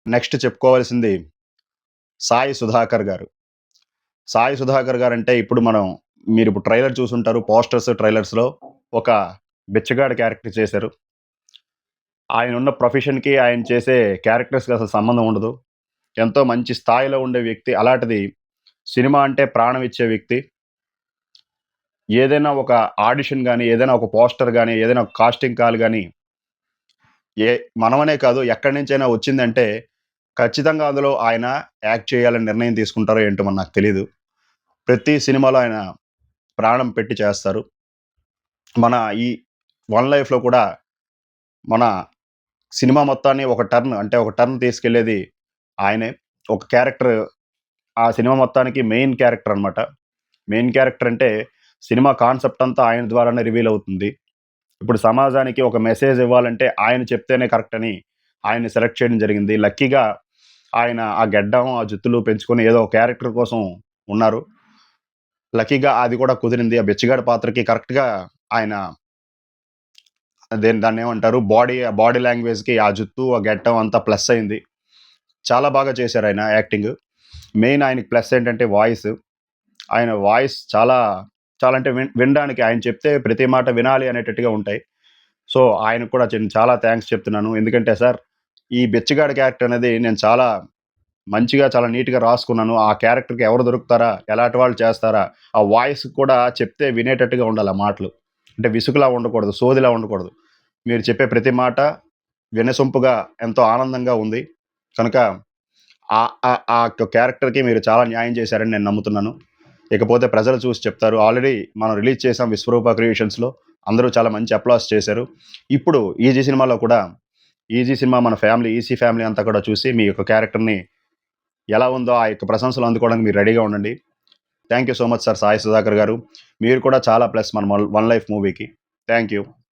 Next చెప్పుకోవాల్సింది సాయి సుధాకర్ గారు. Sai Sudhakar guarantee మీరిప్పుడు ట్రైలర్ చూసుంటారు. పోస్టర్స్, ట్రైలర్స్‌లో ఒక బిచ్చగాడి క్యారెక్టర్ చేశారు. ఆయనున్న ప్రొఫెషన్‌కి, ఆయన చేసే క్యారెక్టర్స్‌కి అసలు సంబంధం ఉండదు. ఎంతో మంచి స్థాయిలో ఉండే వ్యక్తి. అలాంటిది సినిమా అంటే ప్రాణం ఇచ్చే వ్యక్తి. ఏదైనా ఒక ఆడిషన్ గాని, ఏదైనా ఒక పోస్టర్ గాని, ఏదైనా ఒక కాస్టింగ్ కాల్ గాని, ఏ మనమనే కాదు ఎక్కడి నుంచైనా వచ్చిందంటే, ఖచ్చితంగా అందులో ఆయన యాక్ట్ చేయాలని నిర్ణయం తీసుకుంటారో ఏంటో మరి నాకు తెలీదు. ప్రతి సినిమాలో ఆయన ప్రాణం పెట్టి చేస్తారు. మన ఈ వన్ లైఫ్‌లో కూడా మన సినిమా మొత్తాన్ని ఒక టర్న్ తీసుకెళ్ళేది ఆయనే. ఒక క్యారెక్టర్ ఆ సినిమా మొత్తానికి మెయిన్ క్యారెక్టర్ అనమాట. మెయిన్ క్యారెక్టర్ అంటే సినిమా కాన్సెప్ట్ అంతా ఆయన ద్వారానే రివీల్ అవుతుంది. ఇప్పుడు సమాజానికి ఒక మెసేజ్ ఇవ్వాలంటే ఆయన చెప్తేనే కరెక్ట్ అని ఆయన్ని సెలెక్ట్ చేయడం జరిగింది. లక్కీగా ఆయన ఆ గెడ్డం, ఆ జుత్తులు పెంచుకొని ఏదో ఒక క్యారెక్టర్ కోసం ఉన్నారు. లక్కీగా అది కూడా కుదిరింది. ఆ బిచ్చగాడి పాత్రకి కరెక్ట్‌గా ఆయన దాన్నేమంటారు బాడీ లాంగ్వేజ్‌కి ఆ జుత్తు, ఆ గెడ్డం అంతా ప్లస్ అయింది. చాలా బాగా చేశారాయన యాక్టింగ్. మెయిన్ ఆయనకి ప్లస్ ఏంటంటే వాయిస్. ఆయన వాయిస్ చాలా చాలా అంటే వినడానికి ఆయన చెప్తే ప్రతి మాట వినాలి అనేటట్టుగా ఉంటాయి. సో, ఆయనకు కూడా చాలా థాంక్స్ చెప్తున్నాను. ఎందుకంటే సార్, ఈ బిచ్చగాడి క్యారెక్టర్ అనేది నేను చాలా మంచిగా, చాలా నీట్‌గా రాసుకున్నాను. ఆ క్యారెక్టర్‌కి ఎవరు దొరుకుతారా? ఎలాంటి వాళ్ళు చేస్తారా? ఆ వాయిస్ కూడా చెప్తే వినేటట్టుగా ఉండాలి ఆ మాటలు. అంటే విసుగులా ఉండకూడదు. సోదిలా ఉండకూడదు. మీరు చెప్పే ప్రతి మాట వినసొంపుగా ఎంతో ఆనందంగా ఉంది. కనుక ఆ క్యారెక్టర్‌కి మీరు చాలా న్యాయం చేశారని నేను నమ్ముతున్నాను. ఇకపోతే ప్రజలు చూసి చెప్తారు. ఆల్రెడీ మనం రిలీజ్ చేసాం 'విశ్వరూప క్రియేషన్స్‌లో'. అందరూ చాలా మంచి అప్లాస్ చేశారు. ఇప్పుడు 'ఈజీ' సినిమాలో కూడా 'ఈజీ' సినిమా మన ఫ్యామిలీ, ఈసీ ఫ్యామిలీ అంతా కూడా చూసి మీ యొక్క క్యారెక్టర్‌ని ఎలా ఉందో ఆ యొక్క ప్రశంసలు అందుకోవడానికి మీరు రెడీగా ఉండండి. Thank you so much sir Sai Sudhakar గారు. మీరు కూడా చాలా ప్లస్ మన 'వన్ లైఫ్' మూవీకి. Thank you.